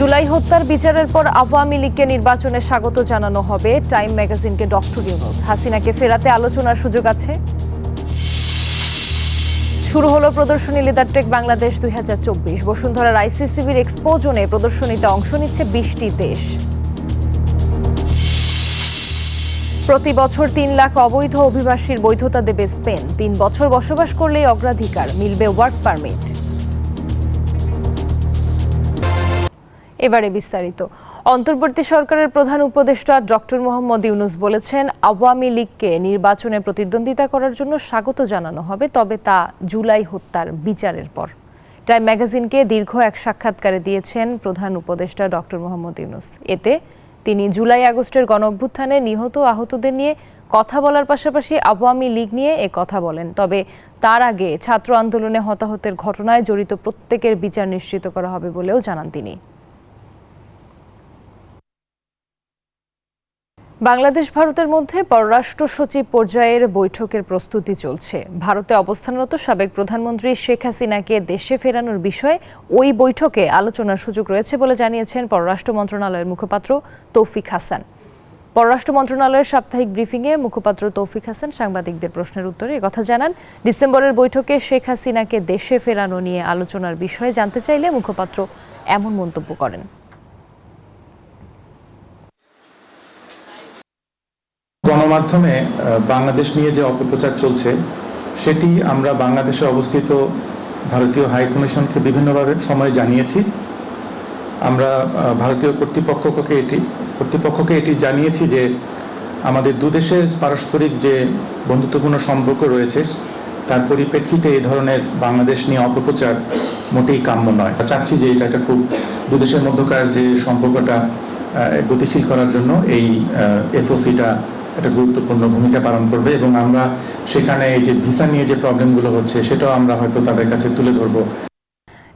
জুলাই হত্যার বিচারের পর আওয়ামী লীগকে নির্বাচনে স্বাগত জানানো হবে, টাইম ম্যাগাজিনকে ডক্টর ইউনূস। হাসিনাকে ফেরাতে আলোচনার সুযোগ আছে। শুরু হলো প্রদর্শনী লিদারটেক বাংলাদেশ 2024। বসুন্ধরার আইসিসিবির এক্সপো জোনে প্রদর্শনীতে অংশ নিচ্ছে 20টি দেশ। প্রতি বছর 3 লাখ অবৈধ অভিবাসীর বৈধতা দেবে স্পেন। 3 বছর বসবাস করলেই অগ্রাধিকার, মিলবে ওয়ার্ক পারমিট। এবারে বিস্তারিত। অন্তর্বর্তী সরকারের প্রধান উপদেষ্টা ডক্টর মোহাম্মদ ইউনূস বলেছেন, আওয়ামী লীগকে নির্বাচনে প্রতিদ্বন্দ্বিতা করার জন্য স্বাগত জানানো হবে, তবে তা জুলাই হত্যার বিচারের পর। টাইম ম্যাগাজিনকে দীর্ঘ এক সাক্ষাৎকারে দিয়েছেন প্রধান উপদেষ্টা ডক্টর মোহাম্মদ ইউনূস। এতে তিনি জুলাই আগস্টের গণঅভ্যুত্থানে নিহত আহতদের নিয়ে কথা বলার পাশাপাশি আওয়ামী লীগ নিয়ে কথা বলেন। তবে তার আগে ছাত্র আন্দোলনে হতাহতের ঘটনায় জড়িত প্রত্যেকের বিচার নিশ্চিত করা হবে বলেও জানান তিনি। বাংলাদেশ ভারতের মধ্যে পররাষ্ট্র সচিব পর্যায়ের বৈঠকের প্রস্তুতি চলছে। ভারতে অবস্থানরত সাবেক প্রধানমন্ত্রী শেখ হাসিনাকে দেশে ফেরানোর বিষয়ে ওই বৈঠকে আলোচনার সুযোগ রয়েছে বলে জানিয়েছেন পররাষ্ট্র মন্ত্রণালয়ের মুখপাত্র তৌফিক হাসান। পররাষ্ট্র মন্ত্রণালয়ের সাপ্তাহিক ব্রিফিংয়ে মুখপাত্র তৌফিক হাসান সাংবাদিকদের প্রশ্নের উত্তরে একথা জানান। ডিসেম্বরের বৈঠকে শেখ হাসিনাকে দেশে ফেরানো নিয়ে আলোচনার বিষয়ে জানতে চাইলে মুখপাত্র এমন মন্তব্য করেন। গণমাধ্যমে বাংলাদেশ নিয়ে যে অপপ্রচার চলছে সেটি আমরা বাংলাদেশে অবস্থিত ভারতীয় হাই কমিশনকে বিভিন্নভাবে সময় জানিয়েছি। আমরা ভারতীয় কর্তৃপক্ষকে এটি জানিয়েছি যে আমাদের দুদেশের পারস্পরিক যে বন্ধুত্বপূর্ণ সম্পর্ক রয়েছে তার পরিপ্রেক্ষিতে এই ধরনের বাংলাদেশ নিয়ে অপপ্রচার মোটেই কাম্য নয়। চাচ্ছি যে এটা খুব দুদেশের মধ্যকার যে সম্পর্কটা গতিশীল করার জন্য এই এফওসিটা একটা গুরুত্বপূর্ণ ভূমিকা পালন করবে এবং আমরা সেখানে এই যে ভিসা নিয়ে যে প্রবলেমগুলো হচ্ছে সেটাও আমরা হয়তো তাদের কাছে তুলে ধরবো।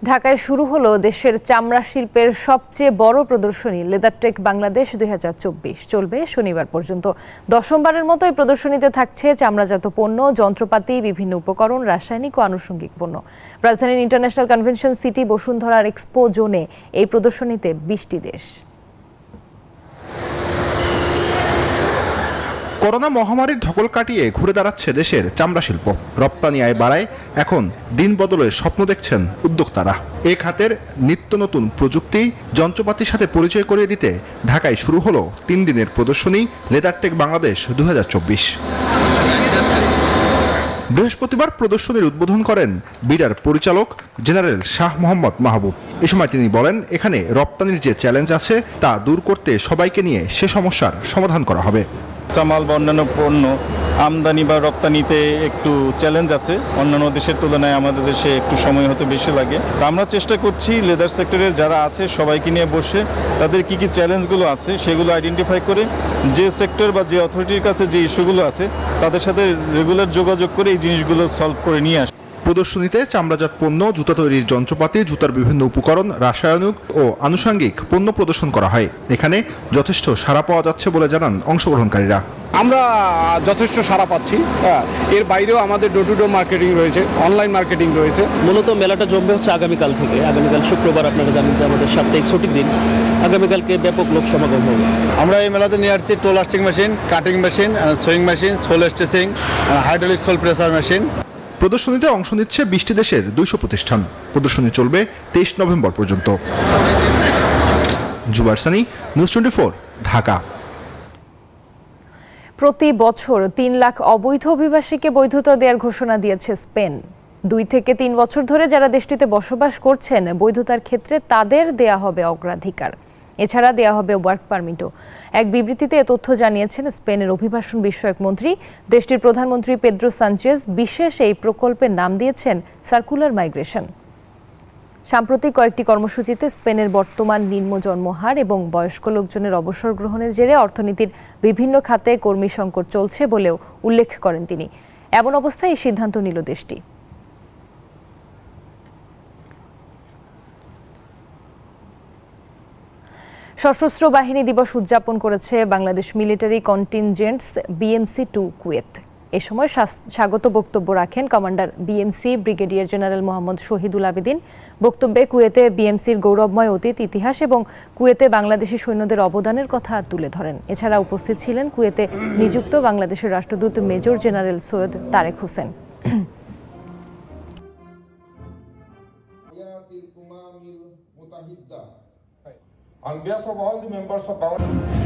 ঢাকায় শুরু হলো দেশের চামড়া শিল্পের সবচেয়ে বড় প্রদর্শনী লিদারটেক বাংলাদেশ 2024। চলবে শনিবার পর্যন্ত। দশমবারের মতো এই প্রদর্শনীতে থাকছে চামড়াজাত পণ্য, যন্ত্রপাতি, বিভিন্ন উপকরণ, রাসায়নিক ও আনুষঙ্গিক পণ্য। রাজধানীর ইন্টারন্যাশনাল কনভেনশন সিটি বসুন্ধরার এক্সপো জোনে এই প্রদর্শনীতে 20টি দেশ। করোনা মহামারীর ধকল কাটিয়ে ঘুরে দাঁড়াচ্ছে দেশের চামড়া শিল্প। রপ্তানি আয় বাড়ায় এখন দিন বদলের স্বপ্ন দেখছেন উদ্যোক্তারা। এ খাতের নিত্য নতুন প্রযুক্তি, যন্ত্রপাতির সাথে পরিচয় করিয়ে দিতে ঢাকায় শুরু হলো 3 দিনের প্রদর্শনী লিদারটেক বাংলাদেশ 2024। বৃহস্পতিবার প্রদর্শনীর উদ্বোধন করেন বিডার পরিচালক জেনারেল শাহ মোহাম্মদ মাহবুব। এ সময় তিনি বলেন, এখানে রপ্তানির যে চ্যালেঞ্জ আছে তা দূর করতে সবাইকে নিয়ে সে সমস্যার সমাধান করা হবে। চামাল বা অন্যান্য পণ্য আমদানি বা রপ্তানিতে একটু চ্যালেঞ্জ আছে। অন্যান্য দেশের তুলনায় আমাদের দেশে একটু সময় হতে বেশি লাগে। তা আমরা চেষ্টা করছি লেদার সেক্টরে যারা আছে সবাইকে নিয়ে বসে তাদের কি কি চ্যালেঞ্জগুলো আছে সেগুলো আইডেন্টিফাই করে যে সেক্টর বা যে অথরিটির কাছে যে ইস্যুগুলো আছে তাদের সাথে রেগুলার যোগাযোগ করে এই জিনিসগুলো সলভ করে নিয়ে আসে। প্রদর্শনীতে চামড়াজাত পণ্য, জুতা তৈরির যন্ত্রপাতি, জুতার বিভিন্ন উপকরণ, রাসায়নিক ও আনুষঙ্গিক পণ্য প্রদর্শন করা হয়। এখানে যথেষ্ট সাড়া পাওয়া যাচ্ছে বলে জানান অংশগ্রহণকারীরা। আমরা যথেষ্ট সাড়া পাচ্ছি। এর বাইরেও আমাদের ডোর টু ডোর মার্কেটিং রয়েছে, অনলাইন মার্কেটিং রয়েছে। মূলত মেলাটা জমবে হচ্ছে আগামীকাল থেকে। আগামীকাল শুক্রবার, আপনারা জানেন যে আমাদের সাপ্তাহিক ছুটির দিন। আগামীকালকে ব্যাপক লোক সমাগম হবে। আমরা এই মেলাতে নিয়ে আসছি toe lasting machine, cutting machine, sewing machine, sole stretching, hydraulic sole pressure machine. প্রদর্শনীতে অংশ নিচ্ছে 20টি দেশের 200 প্রতিষ্ঠান। প্রদর্শনী চলবে 23 নভেম্বর পর্যন্ত। জুবাইর সানি, নিউজ 24, ঢাকা। প্রতি বছর 3 লাখ অবৈধ অভিবাসীকে বৈধতা দেওয়ার ঘোষণা দিয়েছে স্পেন। 2 থেকে 3 বছর ধরে যারা দেশটিতে বসবাস করছেন বৈধতার ক্ষেত্রে তাদের দেয়া হবে অগ্রাধিকার। এছাড়া দেয়া হবে ওয়ার্ক পারমিটও। এক বিবৃতিতে এ তথ্য জানিয়েছেন স্পেনের অভিবাসন বিষয়ক মন্ত্রী। দেশটির প্রধানমন্ত্রী পেদ্রো সানচেজ বিশেষ এই প্রকল্পের নাম দিয়েছেন সার্কুলার মাইগ্রেশন। সাম্প্রতিক কয়েকটি কর্মসূচিতে স্পেনের বর্তমান নিম্ন জন্মহার এবং বয়স্ক লোকজনের অবসর গ্রহণের জেরে অর্থনীতির বিভিন্ন খাতে কর্মী সংকট চলছে বলেও উল্লেখ করেন তিনি। এমন অবস্থায় এই সিদ্ধান্ত নিল দেশটি। সশস্ত্র বাহিনী দিবস উদযাপন করেছে বাংলাদেশ মিলিটারি কন্টিনজেন্টস BMC-2 কুয়েত। এ সময় স্বাগত বক্তব্য রাখেন commander BMC brigadier general Mohammad Shahidul Abedin. বক্তব্যে কুয়েতে বিএমসির গৌরবময় অতীত, ইতিহাস এবং কুয়েতে বাংলাদেশি সৈন্যদের অবদানের কথা তুলে ধরেন। এছাড়া উপস্থিত ছিলেন কুয়েতে নিযুক্ত বাংলাদেশের রাষ্ট্রদূত major general Syed Tarek Hossain. On behalf of all the members of Bangladesh